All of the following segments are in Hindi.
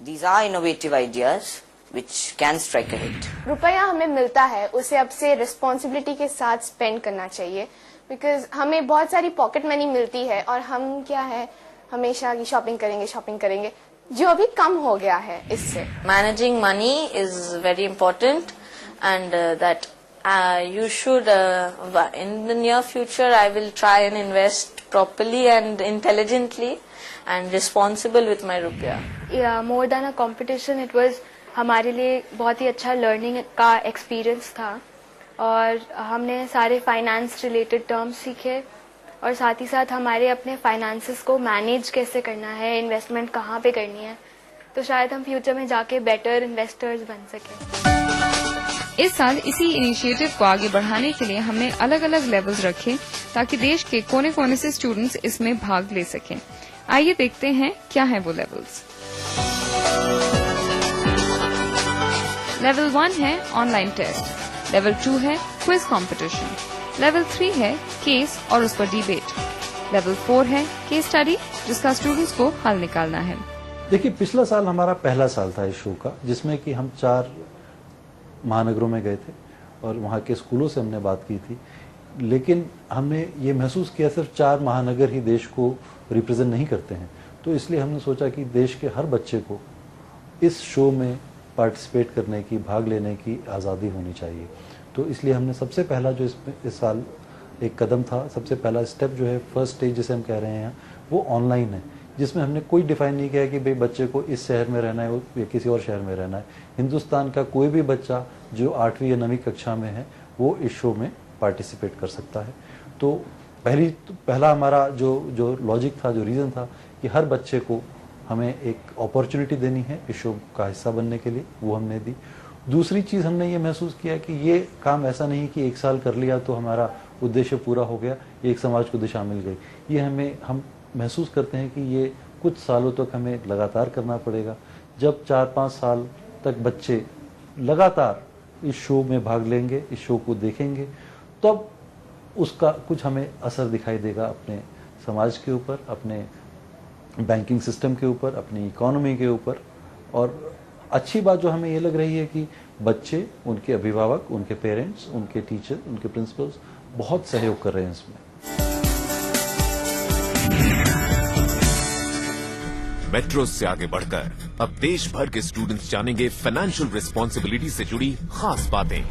These are innovative ideas which can strike a hit. रुपया हमें मिलता है उसे अब से रिस्पॉन्सिबिलिटी के साथ स्पेंड करना चाहिए, बिकॉज हमें बहुत सारी पॉकेट मनी मिलती है और हम क्या है हमेशा की शॉपिंग करेंगे जो अभी कम हो गया है इससे. Managing money is very important, and that you should in the near future I will try and invest properly and intelligently and responsible with my rupiah. Yeah, more than a competition, it was हमारे लिए बहुत ही अच्छा लर्निंग का एक्सपीरियंस था और हमने सारे फाइनेंस रिलेटेड टर्म्स सीखे और साथ ही साथ हमारे अपने फाइनेंसेस को मैनेज कैसे करना है, इन्वेस्टमेंट कहाँ पे करनी है, तो शायद हम फ्यूचर में जाके बेटर इन्वेस्टर्स बन सकें. इस साल इसी इनिशिएटिव को आगे बढ़ाने के लिए हमने अलग अलग लेवल्स रखे ताकि देश के कोने कोने से स्टूडेंट्स इसमें भाग ले सकें. आइए देखते हैं क्या है वो लेवल्स. लेवल 1 है ऑनलाइन टेस्ट, लेवल 2 है क्विज कंपटीशन, लेवल 3 है केस और उस पर डिबेट, लेवल 4 है केस स्टडी जिसका स्टूडेंट्स को हल निकालना है. देखिए, पिछला साल हमारा पहला साल था इस शो का, जिसमें कि हम 4 महानगरों में गए थे और वहाँ के स्कूलों से हमने बात की थी, लेकिन हमने ये महसूस किया सिर्फ 4 महानगर ही देश को रिप्रेजेंट नहीं करते हैं, तो इसलिए हमने सोचा कि देश के हर बच्चे को इस शो में पार्टिसिपेट करने की, भाग लेने की आज़ादी होनी चाहिए. तो इसलिए हमने सबसे पहला जो इस साल एक कदम था, सबसे पहला स्टेप जो है, फर्स्ट स्टेज जिसे हम कह रहे हैं, वो ऑनलाइन है, जिसमें हमने कोई डिफाइन नहीं किया कि भाई बच्चे को इस शहर में रहना है या किसी और शहर में रहना है. हिंदुस्तान का कोई भी बच्चा जो 8वीं या 9वीं कक्षा में है वो इस शो में पार्टिसिपेट कर सकता है. तो पहला हमारा जो लॉजिक था, जो रीज़न था कि हर बच्चे को हमें एक अपॉर्चुनिटी देनी है इस शो का हिस्सा बनने के लिए, वो हमने दी. दूसरी चीज़ हमने ये महसूस किया कि ये काम ऐसा नहीं कि एक साल कर लिया तो हमारा उद्देश्य पूरा हो गया, एक समाज को दिशा मिल गई. ये हम महसूस करते हैं कि ये कुछ सालों तक हमें लगातार करना पड़ेगा. जब 4-5 साल तक बच्चे लगातार इस शो में भाग लेंगे, इस शो को देखेंगे, तब उसका कुछ हमें असर दिखाई देगा अपने समाज के ऊपर, अपने बैंकिंग सिस्टम के ऊपर, अपनी इकोनॉमी के ऊपर. और अच्छी बात जो हमें ये लग रही है कि बच्चे, उनके अभिभावक, उनके पेरेंट्स, उनके टीचर, उनके प्रिंसिपल्स बहुत सहयोग कर रहे हैं इसमें. मेट्रो से आगे बढ़कर अब देश भर के स्टूडेंट्स जानेंगे फाइनेंशियल रिस्पॉन्सिबिलिटी से जुड़ी खास बातें.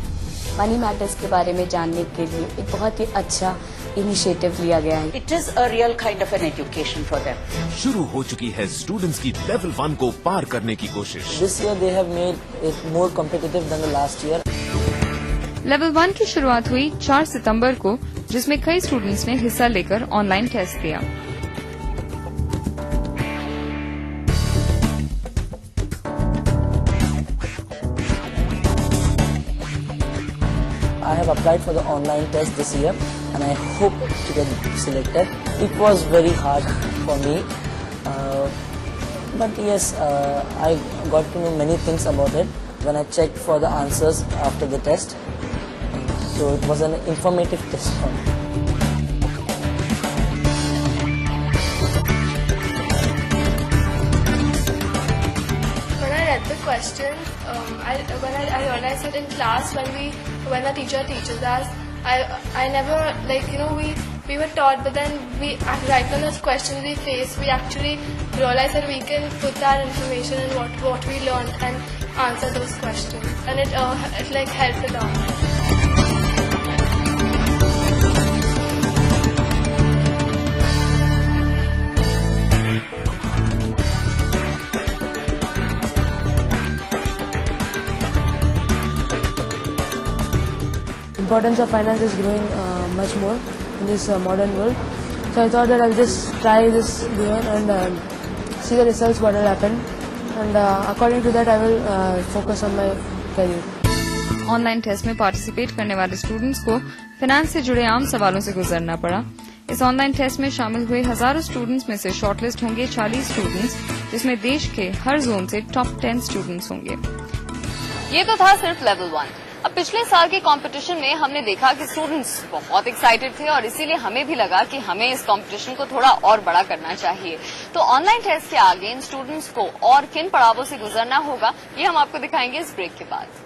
मनी मैटर्स के बारे में जानने के लिए एक बहुत ही अच्छा इनिशिएटिव लिया गया है. It is a real kind of an education for them. शुरू हो चुकी है स्टूडेंट्स की लेवल 1 को पार करने की कोशिश. This year they have made it more competitive than the last year. Level 1 की शुरुआत हुई 4 सितंबर को, जिसमें कई स्टूडेंट्स ने हिस्सा लेकर ऑनलाइन टेस्ट दिया. I have applied for the online test this year and I hope to get selected. It was very hard for me, but yes, I got to know many things about it when I checked for the answers after the test. So it was an informative test for me. When I read the questions, I realized that in class when the teacher teaches us, I never we were taught, but then right on those questions we face, we actually realize that we can put that information in what we learned and answer those questions, and it helped a lot. Importance of finance is growing much more in this modern world. So I thought that I'll just try this year and see the results, what will happen, and according to that I will focus on my career. Online test में पार्टिसिपेट करने वाले स्टूडेंट्स को फाइनेंस से जुड़े आम सवालों से गुजरना पड़ा. इस ऑनलाइन टेस्ट में शामिल हुए हजारों स्टूडेंट्स में से शॉर्टलिस्ट होंगे 40 स्टूडेंट्स, जिसमें देश के हर जोन से टॉप 10 स्टूडेंट्स होंगे. ये तो था सिर्फ लेवल 1. अब पिछले साल के कंपटीशन में हमने देखा कि स्टूडेंट्स बहुत एक्साइटेड थे और इसीलिए हमें भी लगा कि हमें इस कंपटीशन को थोड़ा और बड़ा करना चाहिए। तो ऑनलाइन टेस्ट के आगे इन स्टूडेंट्स को और किन पड़ावों से गुजरना होगा, ये हम आपको दिखाएंगे इस ब्रेक के बाद।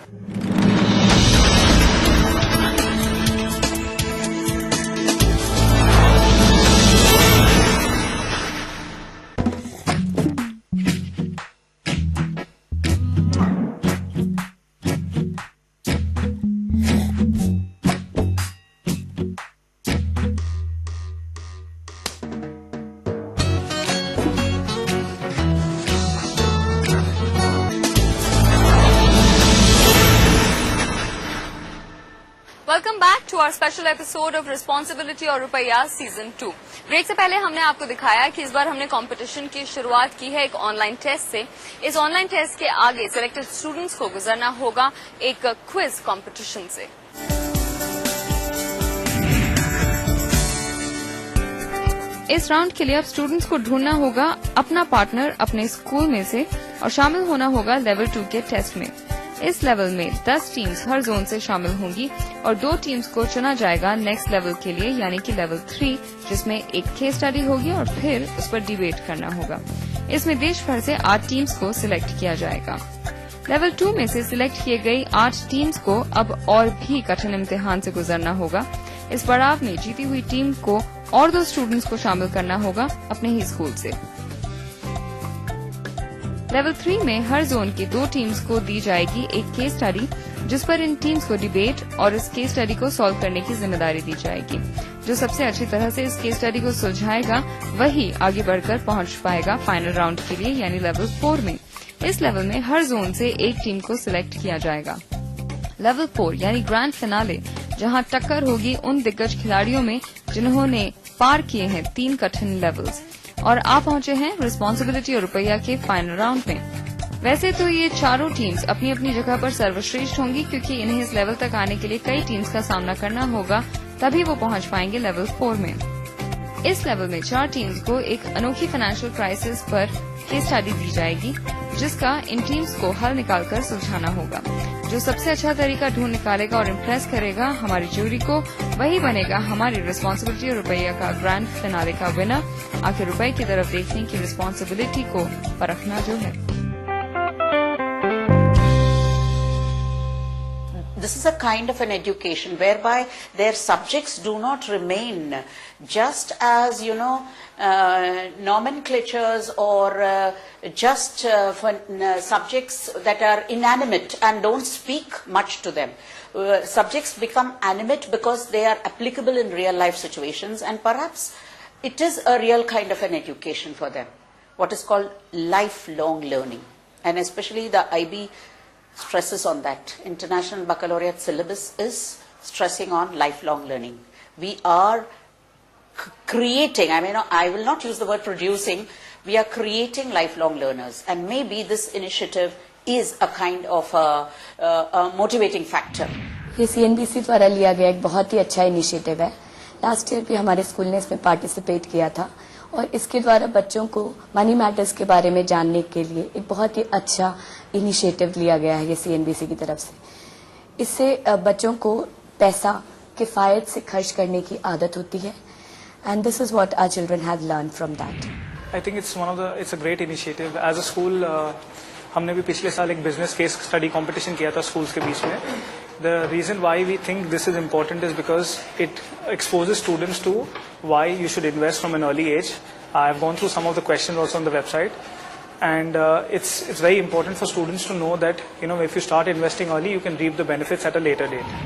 Welcome back to our special episode of responsibility और रुपया सीजन 2। ब्रेक से पहले हमने आपको दिखाया कि इस बार हमने कंपटीशन की शुरुआत की है एक ऑनलाइन टेस्ट से। इस ऑनलाइन टेस्ट के आगे सिलेक्टेड स्टूडेंट्स को गुजरना होगा एक क्विज कंपटीशन से। इस राउंड के लिए अब स्टूडेंट्स को ढूंढना होगा अपना पार्टनर अपने स्कूल में से और शामिल होना होगा लेवल 2 के टेस्ट में। इस लेवल में 10 टीम्स हर जोन से शामिल होंगी और 2 टीम्स को चुना जाएगा नेक्स्ट लेवल के लिए, यानी कि लेवल 3, जिसमें एक केस स्टडी होगी और फिर उस पर डिबेट करना होगा। इसमें देश भर से 8 टीम्स को सिलेक्ट किया जाएगा। लेवल 2 में से सिलेक्ट किए गई 8 टीम्स को अब और भी कठिन इम्तिहान से गुजरना होगा। इस पड़ाव में जीती हुई टीम को और 2 स्टूडेंट्स को शामिल करना होगा अपने ही स्कूल से। लेवल 3 में हर जोन की 2 टीम्स को दी जाएगी एक केस स्टडी, जिस पर इन टीम्स को डिबेट और इस केस स्टडी को सॉल्व करने की जिम्मेदारी दी जाएगी। जो सबसे अच्छी तरह से इस केस स्टडी को सुलझाएगा वही आगे बढ़कर पहुंच पाएगा फाइनल राउंड के लिए, यानी लेवल 4 में। इस लेवल में हर जोन से एक टीम को सिलेक्ट किया जाएगा। लेवल 4 यानी ग्रैंड फिनाले, जहां टक्कर होगी उन दिग्गज खिलाड़ियों में जिन्होंने पार किए हैं 3 कठिन लेवल्स और आ पहुंचे हैं रिस्पॉन्सिबिलिटी और रुपया के फाइनल राउंड में। वैसे तो ये चारों टीम्स अपनी अपनी जगह पर सर्वश्रेष्ठ होंगी, क्योंकि इन्हें इस लेवल तक आने के लिए कई टीम्स का सामना करना होगा, तभी वो पहुंच पाएंगे लेवल 4 में। इस लेवल में 4 टीम्स को एक अनोखी फाइनेंशियल क्राइसिस पर केस स्टडी दी जाएगी, जिसका इन टीम्स को हल निकालकर सुलझाना होगा। जो सबसे अच्छा तरीका ढूंढ निकालेगा और इम्प्रेस करेगा हमारी ज्यूरी को, वही बनेगा हमारी रिस्पॉन्सिबिलिटी और रुपया का ग्रैंड फिनाले का विनर। आखिर रुपये की तरफ देखने की रिस्पॉन्सिबिलिटी को परखना जो है। This is a kind of an education whereby their subjects do not remain just as, nomenclatures or just for subjects that are inanimate and don't speak much to them. Subjects become animate because they are applicable in real life situations, and perhaps it is a real kind of an education for them, what is called lifelong learning, and especially the IB stresses on that. International Baccalaureate syllabus is stressing on lifelong learning. We are creating, I will not use the word producing, we are creating lifelong learners, and maybe this initiative is a kind of a motivating factor. ये CNBC द्वारा लिया गया एक बहुत ही अच्छा इनिशिएटिव है। लास्ट ईयर भी हमारे स्कूल ने इसमें पार्टिसिपेट किया था और इसके द्वारा बच्चों को मनी मैटर्स के बारे में जानने के लिए एक बहुत ही अच्छा इनिशिएटिव लिया गया है ये CNBC की तरफ से। इससे बच्चों को पैसा किफायत से खर्च करने की आदत होती है, and this is what our children have learned from that. I think it's a great initiative. As a school, हमने भी पिछले साल एक बिजनेस केस स्टडी कंपटीशन किया था स्कूल्स के बीच में. The reason why we think this is important is because it exposes students to why you should invest from an early age. I have gone through some of the questions also on the website, and it's very important for students to know that if you start investing early, you can reap the benefits at a later date.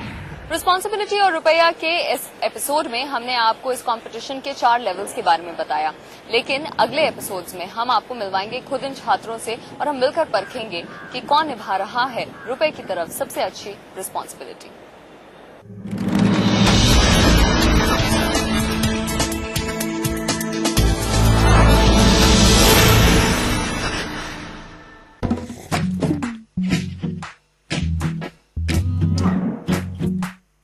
Responsibility और रुपया के इस एपिसोड में हमने आपको इस कंपटीशन के 4 लेवल्स के बारे में बताया, लेकिन अगले एपिसोड्स में हम आपको मिलवाएंगे खुद इन छात्रों से और हम मिलकर परखेंगे कि कौन निभा रहा है रुपये की तरफ सबसे अच्छी रिस्पॉन्सिबिलिटी।